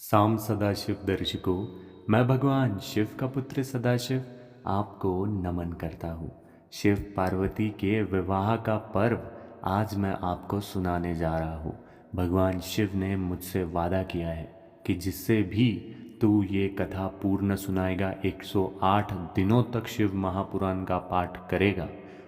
साम सदाशिव दर्शकों, मैं भगवान शिव का पुत्र सदाशिव आपको नमन करता हूँ। शिव पार्वती के विवाह का पर्व आज मैं आपको सुनाने जा रहा हूँ। भगवान शिव ने मुझसे वादा किया है कि जिससे भी तू ये कथा पूर्ण सुनाएगा, 108 दिनों तक शिव महापुराण का पाठ करेगा,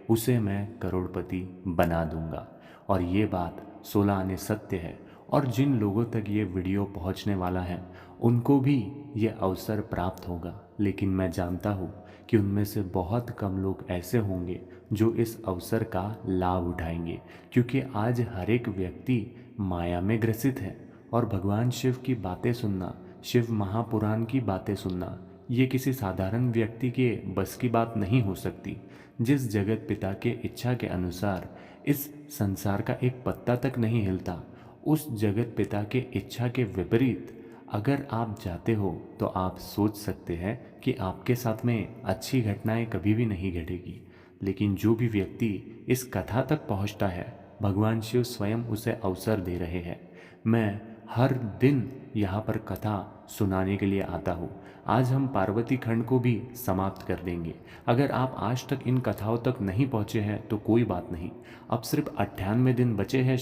उसे मैं करोड़पति बना दूंगा। और ये बात 16 आने सत्य है। और जिन लोगों तक ये वीडियो पहुंचने वाला है उनको भी ये अवसर प्राप्त होगा, लेकिन मैं जानता हूँ कि उनमें से बहुत कम लोग ऐसे होंगे जो इस अवसर का लाभ उठाएंगे, क्योंकि आज हर एक व्यक्ति माया में ग्रसित है। और भगवान शिव की बातें सुनना, शिव महापुराण की बातें सुनना, ये किसी साधारण व्यक्ति के बस की बात नहीं हो सकती। जिस जगत पिता के इच्छा के अनुसार इस संसार का एक पत्ता तक नहीं हिलता, उस जगत पिता के इच्छा के विपरीत अगर आप जाते हो तो आप सोच सकते हैं कि आपके साथ में अच्छी घटनाएं कभी भी नहीं घटेगी। लेकिन जो भी व्यक्ति इस कथा तक पहुंचता है, भगवान शिव स्वयं उसे अवसर दे रहे हैं। मैं हर दिन यहाँ पर कथा सुनाने के लिए आता हूँ। आज हम पार्वती खंड को भी समाप्त कर देंगे। अगर आप आज तक इन कथाओं तक नहीं पहुँचे हैं तो कोई बात नहीं, अब सिर्फ 98 दिन बचे हैं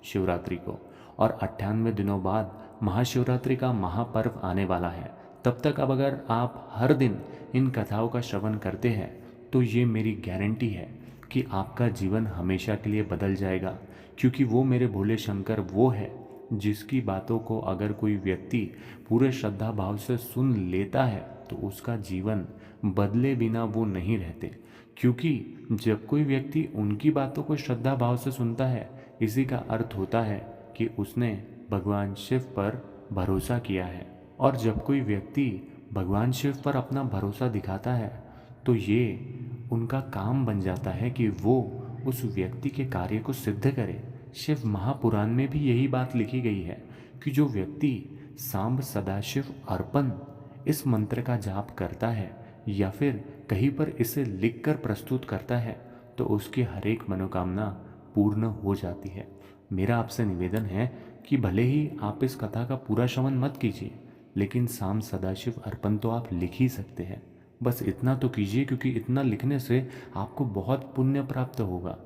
शिवरात्रि को, और 98 दिनों बाद महाशिवरात्रि का महापर्व आने वाला है। तब तक अब अगर आप हर दिन इन कथाओं का श्रवण करते हैं तो ये मेरी गारंटी है कि आपका जीवन हमेशा के लिए बदल जाएगा, क्योंकि वो मेरे भोले शंकर वो है जिसकी बातों को अगर कोई व्यक्ति पूरे श्रद्धा भाव से सुन लेता है तो उसका जीवन बदले बिना वो नहीं रहते। क्योंकि जब कोई व्यक्ति उनकी बातों को श्रद्धा भाव से सुनता है, इसी का अर्थ होता है कि उसने भगवान शिव पर भरोसा किया है। और जब कोई व्यक्ति भगवान शिव पर अपना भरोसा दिखाता है तो ये उनका काम बन जाता है कि वो उस व्यक्ति के कार्य को सिद्ध करे। शिव महापुराण में भी यही बात लिखी गई है कि जो व्यक्ति सांब सदाशिव अर्पण इस मंत्र का जाप करता है या फिर कहीं पर इसे लिखकर प्रस्तुत करता है तो उसकी हर एक मनोकामना पूर्ण हो जाती है। मेरा आपसे निवेदन है कि भले ही आप इस कथा का पूरा श्रवण मत कीजिए, लेकिन साम सदाशिव अर्पण तो आप लिख ही सकते हैं। बस इतना तो कीजिए, क्योंकि इतना लिखने से आपको बहुत पुण्य प्राप्त होगा।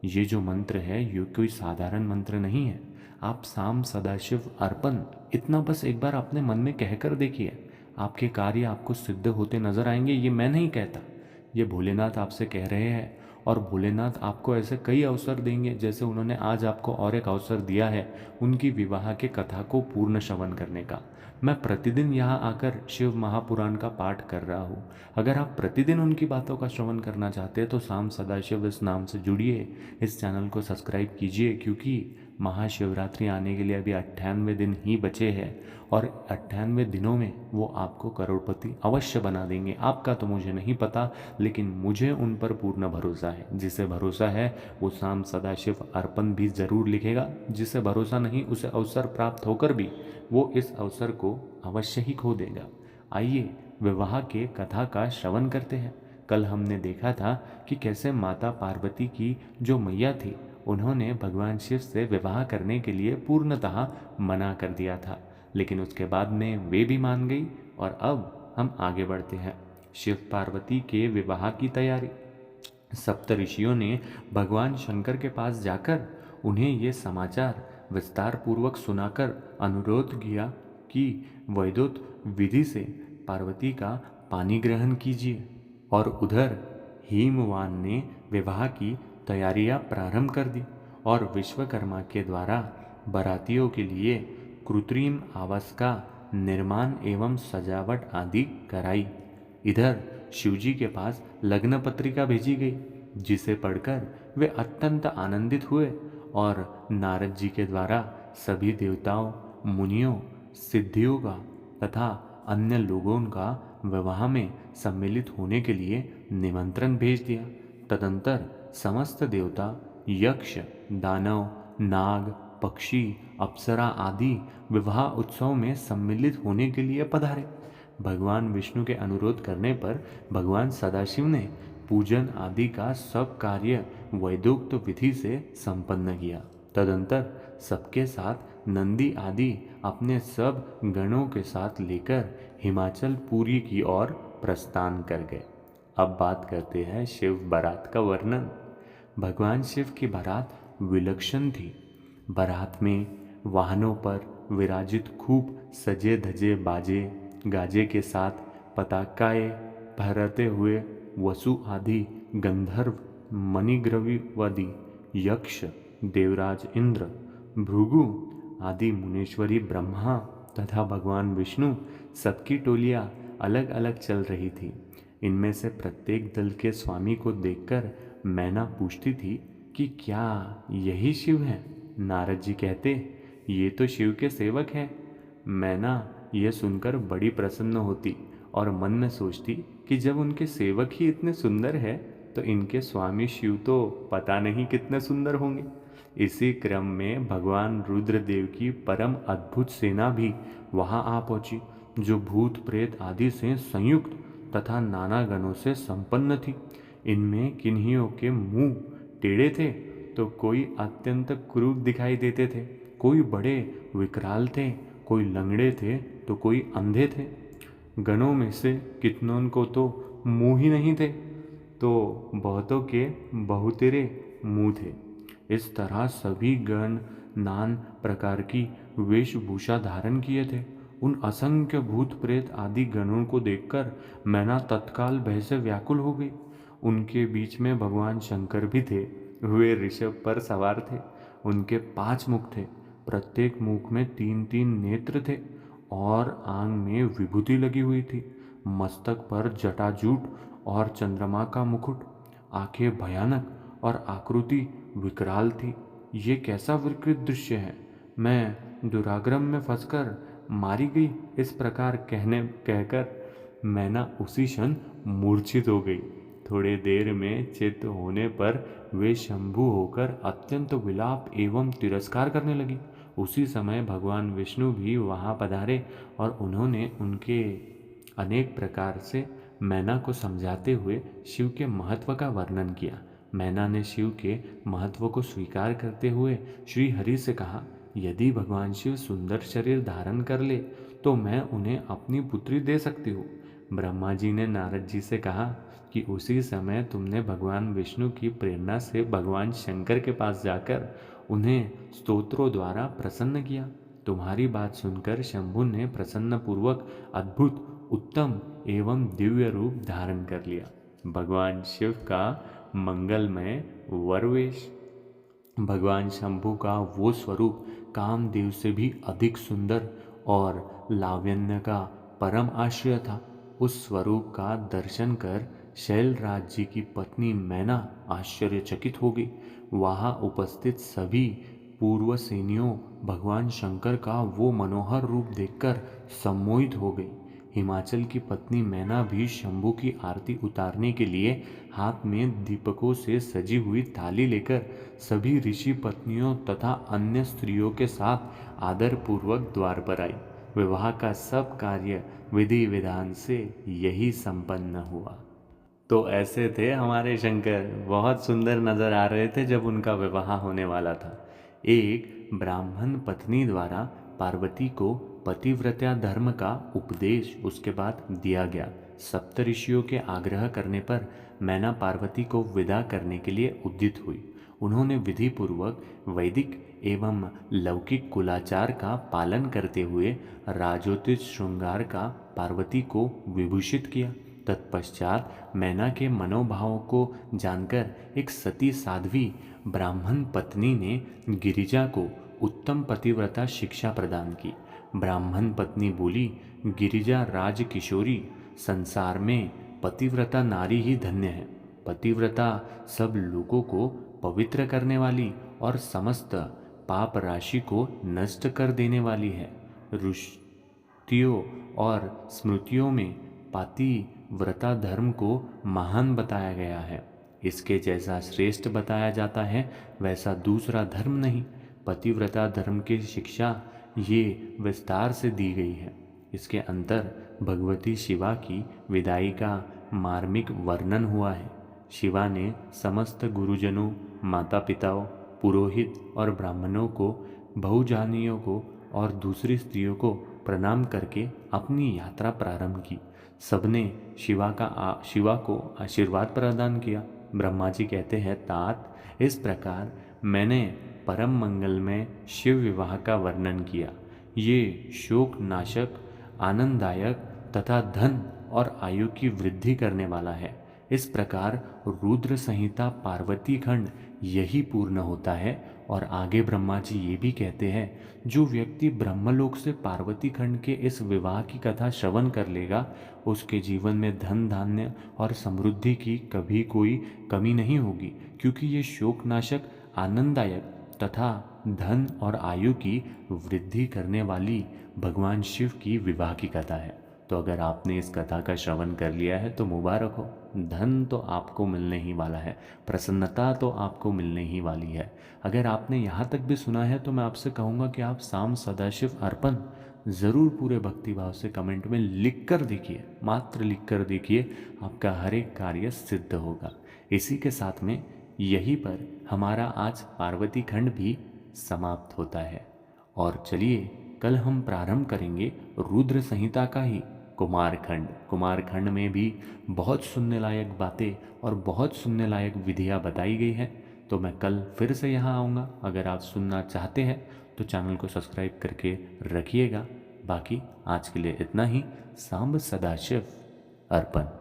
ये जो मंत्र है ये कोई साधारण मंत्र नहीं है। आप साम सदाशिव अर्पण इतना बस एक बार अपने मन में कहकर देखिए, आपके कार्य आपको सिद्ध होते नजर आएंगे। ये मैं नहीं कहता, ये भोलेनाथ आपसे कह रहे हैं। और भोलेनाथ आपको ऐसे कई अवसर देंगे, जैसे उन्होंने आज आपको और एक अवसर दिया है उनकी विवाह के कथा को पूर्ण श्रवण करने का। मैं प्रतिदिन यहाँ आकर शिव महापुराण का पाठ कर रहा हूँ। अगर आप प्रतिदिन उनकी बातों का श्रवण करना चाहते हैं तो साम सदाशिव इस नाम से जुड़िए, इस चैनल को सब्सक्राइब कीजिए, क्योंकि महाशिवरात्रि आने के लिए अभी 98 दिन ही बचे हैं और 98 दिनों में वो आपको करोड़पति अवश्य बना देंगे। आपका तो मुझे नहीं पता, लेकिन मुझे उन पर पूर्ण भरोसा है। जिसे भरोसा है वो साम सदाशिव अर्पण भी जरूर लिखेगा, जिसे भरोसा नहीं उसे अवसर प्राप्त होकर भी वो इस अवसर को अवश्य ही खो देगा। आइए विवाह के कथा का श्रवण करते हैं। कल हमने देखा था कि कैसे माता पार्वती की जो मैया थी, उन्होंने भगवान शिव से विवाह करने के लिए पूर्णतः मना कर दिया था, लेकिन उसके बाद में वे भी मान गई। और अब हम आगे बढ़ते हैं। शिव पार्वती के विवाह की तैयारी। सप्त ऋषियों ने भगवान शंकर के पास जाकर उन्हें ये समाचार विस्तार पूर्वक सुनाकर अनुरोध किया कि वैदोत विधि से पार्वती का पानी ग्रहण कीजिए। और उधर हिमवान ने विवाह की तैयारियां प्रारंभ कर दी और विश्वकर्मा के द्वारा बारातियों के लिए कृत्रिम आवास का निर्माण एवं सजावट आदि कराई। इधर शिवजी के पास लग्न पत्रिका भेजी गई, जिसे पढ़कर वे अत्यंत आनंदित हुए और नारद जी के द्वारा सभी देवताओं, मुनियों, सिद्धियों का तथा अन्य लोगों का विवाह में सम्मिलित होने के लिए निमंत्रण भेज दिया। तदंतर समस्त देवता, यक्ष, दानव, नाग, पक्षी, अप्सरा आदि विवाह उत्सव में सम्मिलित होने के लिए पधारे। भगवान विष्णु के अनुरोध करने पर भगवान सदाशिव ने पूजन आदि का सब कार्य वैदोक्त विधि से संपन्न किया। तदंतर सबके साथ नंदी आदि अपने सब गणों के साथ लेकर हिमाचल पुरी की ओर प्रस्थान कर गए। अब बात करते हैं शिव बारात का वर्णन। भगवान शिव की बारात विलक्षण थी। बारात में वाहनों पर विराजित खूब सजे धजे बाजे गाजे के साथ पताकाएं फहराते हुए वसु आदि गंधर्व मणिग्रीवादी यक्ष देवराज इंद्र भृगु आदि मुनीश्वरी ब्रह्मा तथा भगवान विष्णु सबकी टोलियां अलग अलग चल रही थी। इनमें से प्रत्येक दल के स्वामी को देखकर मैना पूछती थी कि क्या यही शिव हैं? नारद जी कहते, ये तो शिव के सेवक हैं। मैना यह सुनकर बड़ी प्रसन्न होती और मन में सोचती कि जब उनके सेवक ही इतने सुंदर हैं तो इनके स्वामी शिव तो पता नहीं कितने सुंदर होंगे। इसी क्रम में भगवान रुद्रदेव की परम अद्भुत सेना भी वहां आ पहुंची, जो भूत प्रेत आदि से संयुक्त तथा नाना गणों से संपन्न थी। इनमें किन्हियों के मुंह टेढ़े थे तो कोई अत्यंत क्रूर दिखाई देते थे, कोई बड़े विकराल थे, कोई लंगड़े थे तो कोई अंधे थे। गणों में से कितनों को तो मुंह ही नहीं थे तो बहुतों के बहुतेरे मुंह थे। इस तरह सभी गण नान प्रकार की वेशभूषा धारण किए थे। उन असंख्य भूत प्रेत आदि गणों को देखकर मैना तत्काल भय से व्याकुल हो गई। उनके बीच में भगवान शंकर भी थे। वे ऋषभ पर सवार थे। उनके 5 मुख थे, प्रत्येक मुख में 3-3 नेत्र थे और आंग में विभूति लगी हुई थी। मस्तक पर जटाजूट और चंद्रमा का मुकुट, आंखें भयानक और आकृति विकराल थी। ये कैसा विकृत दृश्य है! मैं दुराग्रह में फंसकर मारी गई। इस प्रकार कहकर मैना उसी क्षण मूर्छित हो गई। थोड़े देर में चित्त होने पर वे शंभु होकर अत्यंत विलाप एवं तिरस्कार करने लगी। उसी समय भगवान विष्णु भी वहां पधारे और उन्होंने उनके अनेक प्रकार से मैना को समझाते हुए शिव के महत्व का वर्णन किया। मैना ने शिव के महत्व को स्वीकार करते हुए श्री हरि से कहा, यदि भगवान शिव सुंदर शरीर धारण कर ले तो मैं उन्हें अपनी पुत्री दे सकती हूँ। ब्रह्मा जी ने नारद जी से कहा कि उसी समय तुमने भगवान विष्णु की प्रेरणा से भगवान शंकर के पास जाकर उन्हें स्तोत्रों द्वारा प्रसन्न किया। तुम्हारी बात सुनकर शंभु ने प्रसन्न पूर्वक अद्भुत उत्तम एवं दिव्य रूप धारण कर लिया। भगवान शिव का मंगलमय वरवेश। भगवान शंभु का वो स्वरूप कामदेव से भी अधिक सुंदर और लावण्य का परम आश्रय था। उस स्वरूप का दर्शन कर शैलराज जी की पत्नी मैना आश्चर्यचकित हो गई। वहां उपस्थित सभी पूर्वसेनियों भगवान शंकर का वो मनोहर रूप देखकर सम्मोहित हो गई। हिमाचल की पत्नी मैना भी शंभु की आरती उतारने के लिए हाथ में दीपकों से सजी हुई थाली लेकर सभी ऋषि पत्नियों तथा अन्य स्त्रियों के साथ आदर पूर्वक द्वार पर आई। विवाह का सब कार्य विधि विधान से यही संपन्न हुआ। तो ऐसे थे हमारे शंकर, बहुत सुंदर नजर आ रहे थे जब उनका विवाह होने वाला था। एक ब्राह्मण पत्नी द्वारा पार्वती को पतिव्रता धर्म का उपदेश उसके बाद दिया गया। सप्तऋषियों के आग्रह करने पर मैना पार्वती को विदा करने के लिए उद्यत हुई। उन्होंने विधि पूर्वक वैदिक एवं लौकिक कुलाचार का पालन करते हुए राजोचित श्रृंगार का पार्वती को विभूषित किया। तत्पश्चात मैना के मनोभावों को जानकर एक सती साध्वी ब्राह्मण पत्नी ने गिरिजा को उत्तम पतिव्रता शिक्षा प्रदान की। ब्राह्मण पत्नी बोली, गिरिजा राजकिशोरी, संसार में पतिव्रता नारी ही धन्य है। पतिव्रता सब लोगों को पवित्र करने वाली और समस्त पाप राशि को नष्ट कर देने वाली है। ऋषियों और स्मृतियों में पतिव्रता धर्म को महान बताया गया है। इसके जैसा श्रेष्ठ बताया जाता है वैसा दूसरा धर्म नहीं। पतिव्रता धर्म की शिक्षा ये विस्तार से दी गई है। इसके अंतर भगवती शिवा की विदाई का मार्मिक वर्णन हुआ है। शिवा ने समस्त गुरुजनों, माता पिताओं, पुरोहित और ब्राह्मणों को बहुजानियों को और दूसरी स्त्रियों को प्रणाम करके अपनी यात्रा प्रारंभ की। सबने शिवा को आशीर्वाद प्रदान किया। ब्रह्मा जी कहते हैं, तात, इस प्रकार मैंने परम मंगल में शिव विवाह का वर्णन किया। ये शोक नाशक, आनंददायक तथा धन और आयु की वृद्धि करने वाला है। इस प्रकार रुद्र संहिता पार्वती खंड यही पूर्ण होता है। और आगे ब्रह्मा जी ये भी कहते हैं, जो व्यक्ति ब्रह्मलोक से पार्वती खंड के इस विवाह की कथा श्रवण कर लेगा, उसके जीवन में धन धान्य और समृद्धि की कभी कोई कमी नहीं होगी, क्योंकि ये शोकनाशक, आनंददायक तथा धन और आयु की वृद्धि करने वाली भगवान शिव की विवाह की कथा है। तो अगर आपने इस कथा का श्रवण कर लिया है तो मुबारक हो। धन तो आपको मिलने ही वाला है, प्रसन्नता तो आपको मिलने ही वाली है। अगर आपने यहाँ तक भी सुना है तो मैं आपसे कहूँगा कि आप साम सदाशिव अर्पण ज़रूर पूरे भक्तिभाव से कमेंट में लिख कर देखिए, मात्र लिख कर देखिए, आपका हर एक कार्य सिद्ध होगा। इसी के साथ में यहीं पर हमारा आज पार्वती खंड भी समाप्त होता है। और चलिए कल हम प्रारंभ करेंगे रुद्र संहिता का ही कुमारखंड। कुमारखंड में भी बहुत सुनने लायक बातें और बहुत सुनने लायक विधियाँ बताई गई हैं। तो मैं कल फिर से यहाँ आऊँगा। अगर आप सुनना चाहते हैं तो चैनल को सब्सक्राइब करके रखिएगा। बाकी आज के लिए इतना ही। सांब सदाशिव अर्पण।